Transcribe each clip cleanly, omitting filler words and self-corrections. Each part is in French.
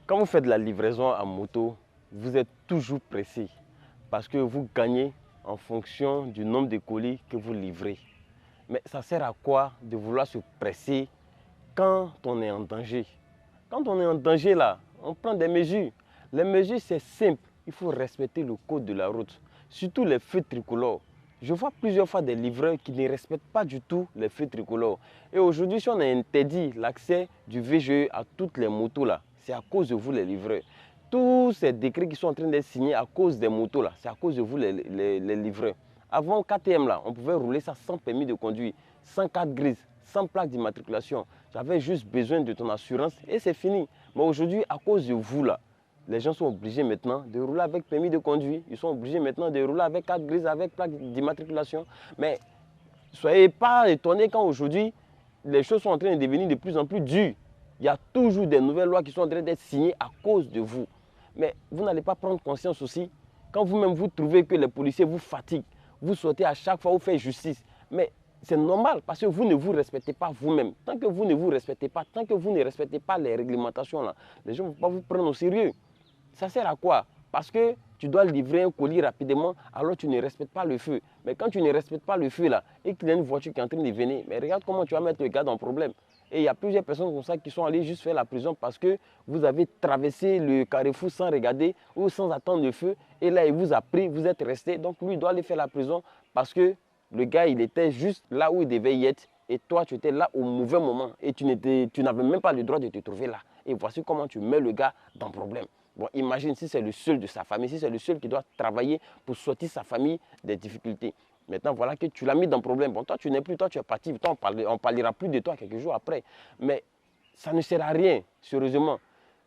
Quand vous faites de la livraison à moto, vous êtes toujours pressé parce que vous gagnez en fonction du nombre de colis que vous livrez. Mais ça sert à quoi de vouloir se presser quand on est en danger? Quand on est en danger là, on prend des mesures. Les mesures c'est simple, il faut respecter le code de la route, surtout les feux tricolores. Je vois plusieurs fois des livreurs qui ne respectent pas du tout les feux tricolores. Et aujourd'hui, si on a interdit l'accès du VGE à toutes les motos là, c'est à cause de vous les livreurs. Tous ces décrets qui sont en train d'être signés à cause des motos là, c'est à cause de vous les livreurs. Avant KTM là, on pouvait rouler ça sans permis de conduire, sans carte grise, sans plaque d'immatriculation. J'avais juste besoin de ton assurance et c'est fini. Mais aujourd'hui, à cause de vous là, les gens sont obligés maintenant de rouler avec permis de conduire. Ils sont obligés maintenant de rouler avec carte grise, avec plaque d'immatriculation. Mais soyez pas étonnés quand aujourd'hui, les choses sont en train de devenir de plus en plus dures. Il y a toujours des nouvelles lois qui sont en train d'être signées à cause de vous. Mais vous n'allez pas prendre conscience aussi, quand vous-même vous trouvez que les policiers vous fatiguent, vous souhaitez à chaque fois vous faire justice. Mais c'est normal parce que vous ne vous respectez pas vous-même. Tant que vous ne vous respectez pas, tant que vous ne respectez pas les réglementations, là, les gens ne vont pas vous prendre au sérieux. Ça sert à quoi? Parce que tu dois livrer un colis rapidement, alors tu ne respectes pas le feu. Mais quand tu ne respectes pas le feu là, et qu'il y a une voiture qui est en train de venir, mais regarde comment tu vas mettre le gars dans le problème. Et il y a plusieurs personnes comme ça qui sont allées juste faire la prison parce que vous avez traversé le carrefour sans regarder ou sans attendre le feu. Et là, il vous a pris, vous êtes resté. Donc lui, il doit aller faire la prison parce que le gars, il était juste là où il devait y être. Et toi, tu étais là au mauvais moment. Et tu n'avais même pas le droit de te trouver là. Et voici comment tu mets le gars dans le problème. Bon, imagine si c'est le seul de sa famille, si c'est le seul qui doit travailler pour sortir sa famille des difficultés. Maintenant, voilà que tu l'as mis dans le problème. Bon, toi, tu n'es plus, toi, tu es parti. Toi, on ne parlera plus de toi quelques jours après. Mais ça ne sert à rien, sérieusement.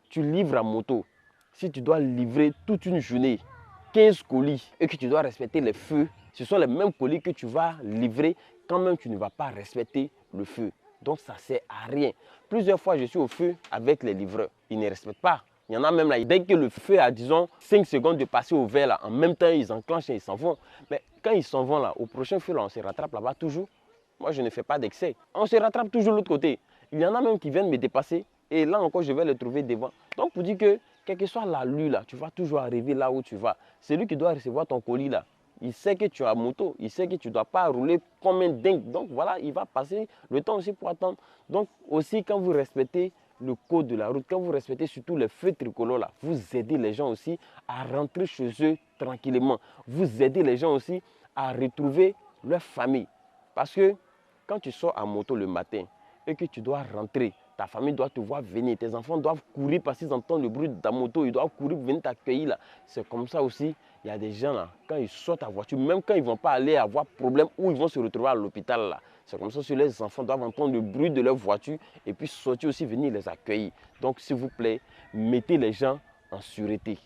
Tu livres à moto. Si tu dois livrer toute une journée, 15 colis, et que tu dois respecter les feux, ce sont les mêmes colis que tu vas livrer quand même tu ne vas pas respecter le feu. Donc, ça ne sert à rien. Plusieurs fois, je suis au feu avec les livreurs. Ils ne respectent pas. Il y en a même là, dès que le feu a, disons, 5 secondes de passer au vert, là, en même temps, ils enclenchent et ils s'en vont. Mais quand ils s'en vont là, au prochain feu, là, on se rattrape là-bas toujours. Moi, je ne fais pas d'excès. On se rattrape toujours de l'autre côté. Il y en a même qui viennent me dépasser. Et là encore, je vais les trouver devant. Donc, pour dire que, quelle que soit l'allure, là, tu vas toujours arriver là où tu vas. C'est lui qui doit recevoir ton colis là. Il sait que tu as moto, il sait que tu ne dois pas rouler comme un dingue. Donc voilà, il va passer le temps aussi pour attendre. Donc aussi, quand vous respectez le code de la route, quand vous respectez surtout les feux tricolores là, vous aidez les gens aussi à rentrer chez eux tranquillement. Vous aidez les gens aussi à retrouver leur famille. Parce que quand tu sors à moto le matin et que tu dois rentrer, ta famille doit te voir venir, tes enfants doivent courir parce qu'ils entendent le bruit de ta moto, ils doivent courir pour venir t'accueillir là. C'est comme ça aussi, il y a des gens là, quand ils sortent à voiture, même quand ils ne vont pas aller avoir problème ou ils vont se retrouver à l'hôpital là, c'est comme ça que les enfants doivent entendre le bruit de leur voiture et puis sortir aussi venir les accueillir. Donc s'il vous plaît, mettez les gens en sûreté.